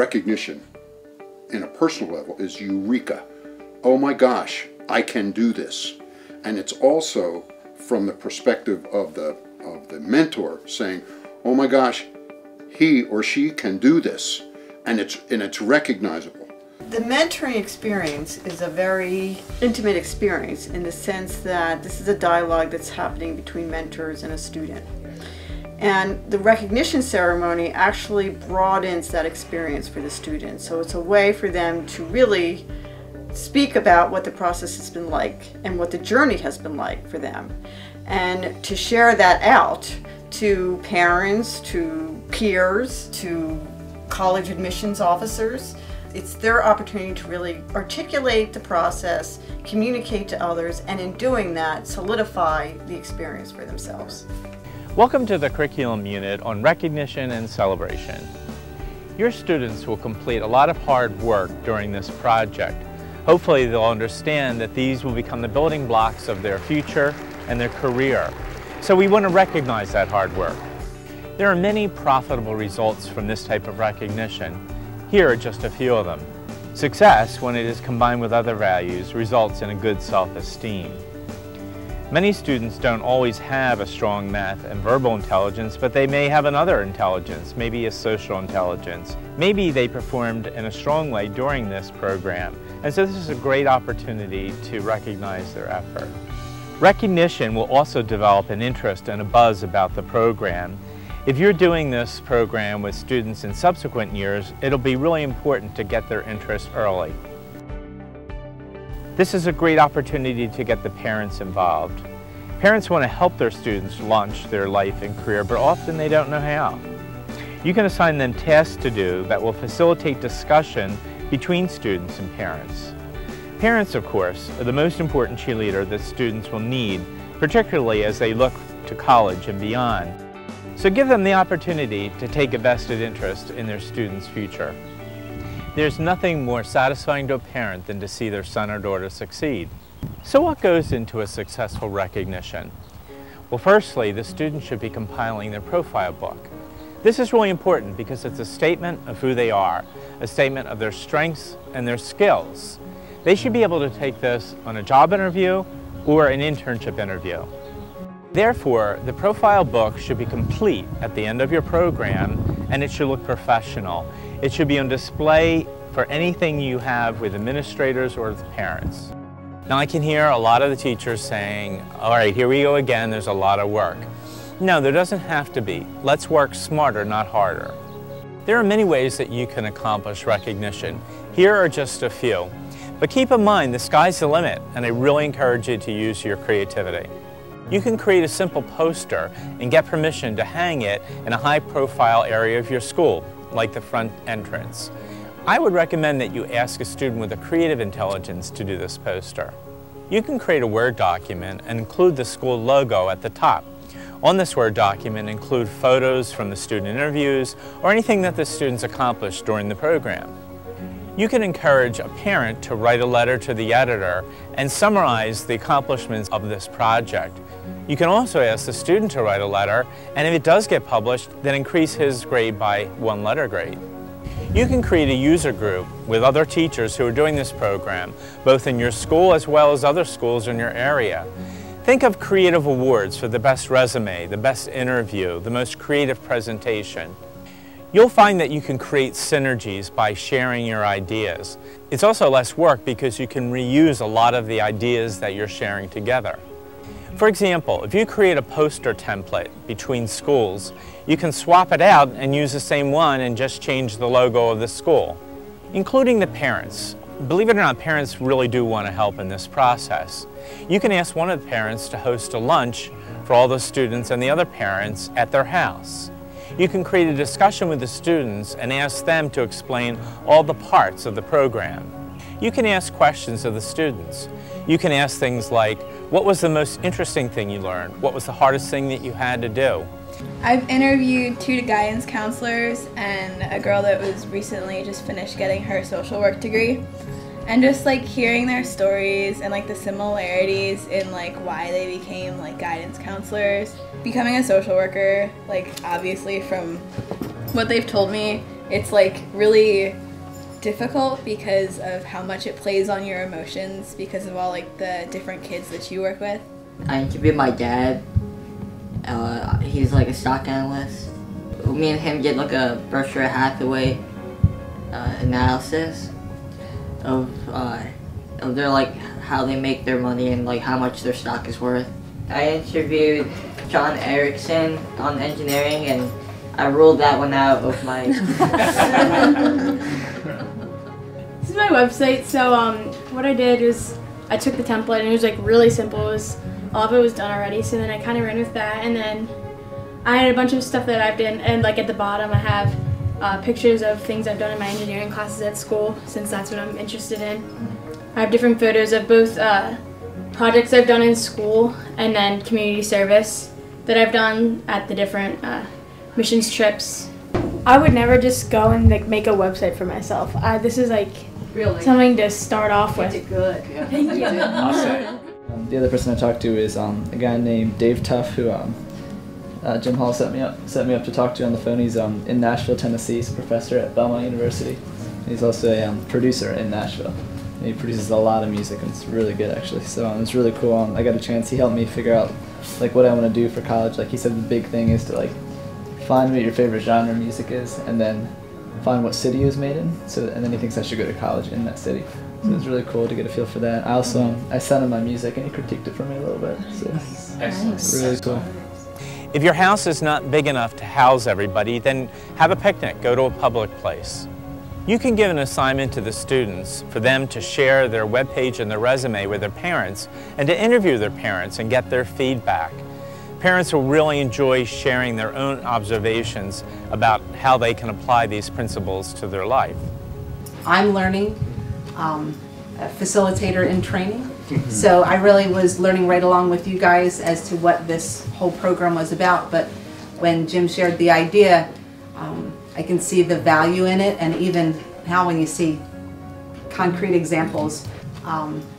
recognition in a personal level is eureka. Oh my gosh, I can do this. And it's also from the perspective of the mentor saying, oh my gosh, he or she can do this, and it's recognizable. The mentoring experience is a very intimate experience in the sense that this is a dialogue that's happening between mentors and a student. And the recognition ceremony actually broadens that experience for the student. So it's a way for them to really speak about what the process has been like and what the journey has been like for them. And to share that out to parents, to peers, to college admissions officers. It's their opportunity to really articulate the process, communicate to others, and in doing that, solidify the experience for themselves. Welcome to the curriculum unit on recognition and celebration. Your students will complete a lot of hard work during this project. Hopefully they'll understand that these will become the building blocks of their future and their career. So we want to recognize that hard work. There are many profitable results from this type of recognition. Here are just a few of them. Success, when it is combined with other values, results in a good self-esteem. Many students don't always have a strong math and verbal intelligence, but they may have another intelligence, maybe a social intelligence. Maybe they performed in a strong way during this program, and so this is a great opportunity to recognize their effort. Recognition will also develop an interest and a buzz about the program. If you're doing this program with students in subsequent years, it'll be really important to get their interest early. This is a great opportunity to get the parents involved. Parents want to help their students launch their life and career, but often they don't know how. You can assign them tasks to do that will facilitate discussion between students and parents. Parents, of course, are the most important cheerleader that students will need, particularly as they look to college and beyond. So give them the opportunity to take a vested interest in their students' future. There's nothing more satisfying to a parent than to see their son or daughter succeed. So what goes into a successful recognition? Well, firstly, the student should be compiling their profile book. This is really important because it's a statement of who they are, a statement of their strengths and their skills. They should be able to take this on a job interview or an internship interview. Therefore, the profile book should be complete at the end of your program, and it should look professional. It should be on display for anything you have with administrators or with parents. Now, I can hear a lot of the teachers saying, all right, here we go again, there's a lot of work. No, there doesn't have to be. Let's work smarter, not harder. There are many ways that you can accomplish recognition. Here are just a few. But keep in mind, the sky's the limit, and I really encourage you to use your creativity. You can create a simple poster and get permission to hang it in a high-profile area of your school, like the front entrance. I would recommend that you ask a student with a creative intelligence to do this poster. You can create a Word document and include the school logo at the top. On this Word document, include photos from the student interviews or anything that the students accomplished during the program. You can encourage a parent to write a letter to the editor and summarize the accomplishments of this project. You can also ask the student to write a letter, and if it does get published, then increase his grade by 1 letter grade. You can create a user group with other teachers who are doing this program, both in your school as well as other schools in your area. Think of creative awards for the best resume, the best interview, the most creative presentation. You'll find that you can create synergies by sharing your ideas. It's also less work because you can reuse a lot of the ideas that you're sharing together. For example, if you create a poster template between schools, you can swap it out and use the same one and just change the logo of the school, including the parents. Believe it or not, parents really do want to help in this process. You can ask one of the parents to host a lunch for all the students and the other parents at their house. You can create a discussion with the students and ask them to explain all the parts of the program. You can ask questions of the students. You can ask things like, what was the most interesting thing you learned? What was the hardest thing that you had to do? I've interviewed 2 guidance counselors and a girl that was recently just finished getting her social work degree. And just like hearing their stories and like the similarities in like why they became like guidance counselors. Becoming a social worker, like obviously from what they've told me, it's like really difficult because of how much it plays on your emotions because of all like the different kids that you work with. I interviewed my dad. He's like a stock analyst. Me and him did like a Berkshire Hathaway analysis of their like how they make their money and like how much their stock is worth. I interviewed John Erickson on engineering and I ruled that one out of my... This is my website, so what I did is I took the template and it was like really simple. It was, all of it was done already, so then I kind of ran with that, and then I had a bunch of stuff that I've done, and like at the bottom I have pictures of things I've done in my engineering classes at school, since that's what I'm interested in. I have different photos of both projects I've done in school and then community service that I've done at the different missions trips. I would never just go and like make a website for myself. This is like something to start off with. Good. Yeah. Thank you. Awesome. The other person I talked to is a guy named Dave Tuff, who Jim Hall set me up to talk to on the phone. He's in Nashville, Tennessee. He's a professor at Belmont University. He's also a producer in Nashville. And he produces a lot of music, and it's really good actually. So it's really cool. I got a chance. He helped me figure out like what I want to do for college. Like he said, the big thing is to like find what your favorite genre of music is, and then find what city it was made in. And then he thinks I should go to college in that city. So it's really cool to get a feel for that. I also I sent him my music, and he critiqued it for me a little bit. So it's really cool. If your house is not big enough to house everybody, then have a picnic, go to a public place. You can give an assignment to the students for them to share their webpage and their resume with their parents and to interview their parents and get their feedback. Parents will really enjoy sharing their own observations about how they can apply these principles to their life. I'm learning, a facilitator in training. So I really was learning right along with you guys as to what this whole program was about. But when Jim shared the idea, I can see the value in it, and even now when you see concrete examples,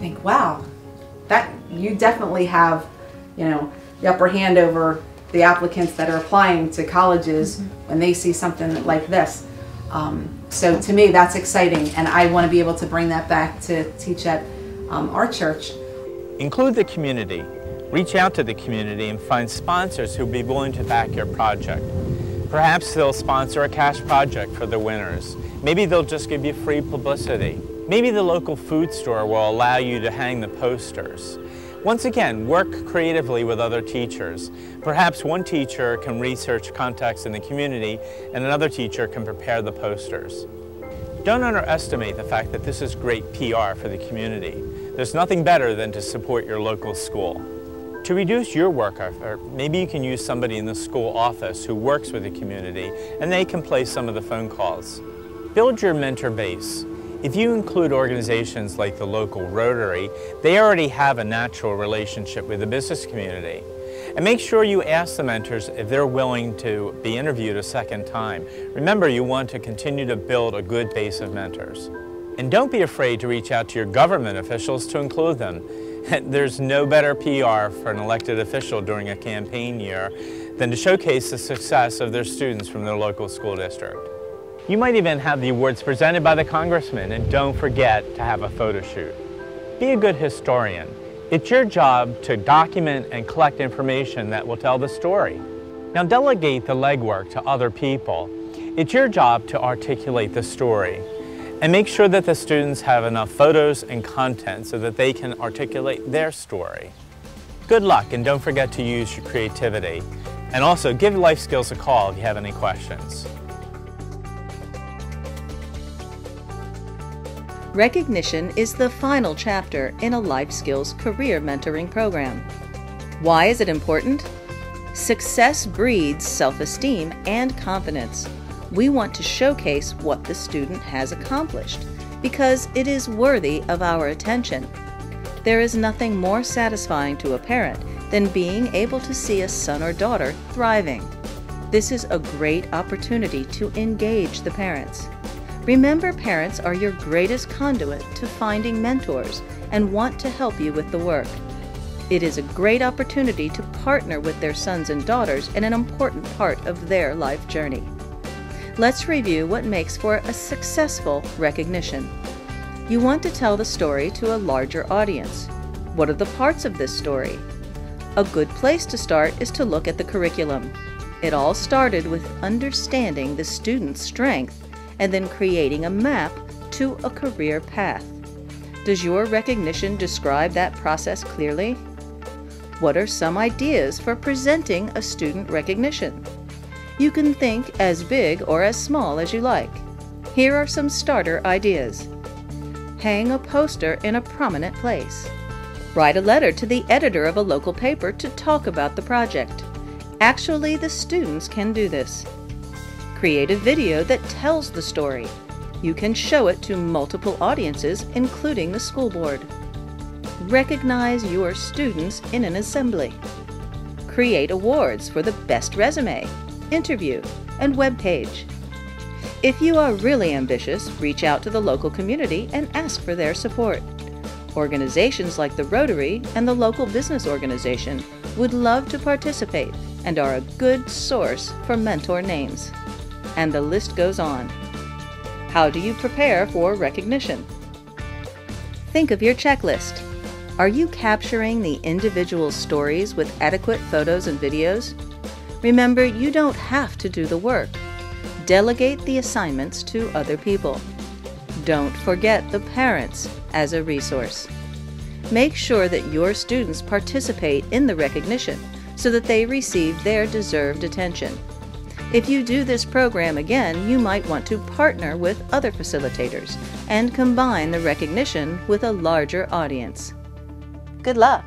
think, wow, that you definitely have, you know, the upper hand over the applicants that are applying to colleges when they see something like this. So to me, that's exciting, and I want to be able to bring that back to teach at our church. Include the community. Reach out to the community and find sponsors who will be willing to back your project. Perhaps they'll sponsor a cash project for the winners. Maybe they'll just give you free publicity. Maybe the local food store will allow you to hang the posters. Once again, work creatively with other teachers. Perhaps one teacher can research contacts in the community and another teacher can prepare the posters. Don't underestimate the fact that this is great PR for the community. There's nothing better than to support your local school. To reduce your work effort, maybe you can use somebody in the school office who works with the community, and they can place some of the phone calls. Build your mentor base. If you include organizations like the local Rotary, they already have a natural relationship with the business community. And make sure you ask the mentors if they're willing to be interviewed a second time. Remember, you want to continue to build a good base of mentors. And don't be afraid to reach out to your government officials to include them. There's no better PR for an elected official during a campaign year than to showcase the success of their students from their local school district. You might even have the awards presented by the congressman, and don't forget to have a photo shoot. Be a good historian. It's your job to document and collect information that will tell the story. Now delegate the legwork to other people. It's your job to articulate the story. And make sure that the students have enough photos and content so that they can articulate their story. Good luck, and don't forget to use your creativity. And also give LifeSkills a call if you have any questions. Recognition is the final chapter in a LifeSkills career mentoring program. Why is it important? Success breeds self-esteem and confidence. We want to showcase what the student has accomplished because it is worthy of our attention. There is nothing more satisfying to a parent than being able to see a son or daughter thriving. This is a great opportunity to engage the parents. Remember, parents are your greatest conduit to finding mentors and want to help you with the work. It is a great opportunity to partner with their sons and daughters in an important part of their life journey. Let's review what makes for a successful recognition. You want to tell the story to a larger audience. What are the parts of this story? A good place to start is to look at the curriculum. It all started with understanding the student's strength and then creating a map to a career path. Does your recognition describe that process clearly? What are some ideas for presenting a student recognition? You can think as big or as small as you like. Here are some starter ideas. Hang a poster in a prominent place. Write a letter to the editor of a local paper to talk about the project. Actually, the students can do this. Create a video that tells the story. You can show it to multiple audiences, including the school board. Recognize your students in an assembly. Create awards for the best resume, interview, and web page. If you are really ambitious, reach out to the local community and ask for their support. Organizations like the Rotary and the local business organization would love to participate and are a good source for mentor names. And the list goes on. How do you prepare for recognition? Think of your checklist. Are you capturing the individual stories with adequate photos and videos? Remember, you don't have to do the work. Delegate the assignments to other people. Don't forget the parents as a resource. Make sure that your students participate in the recognition so that they receive their deserved attention. If you do this program again, you might want to partner with other facilitators and combine the recognition with a larger audience. Good luck!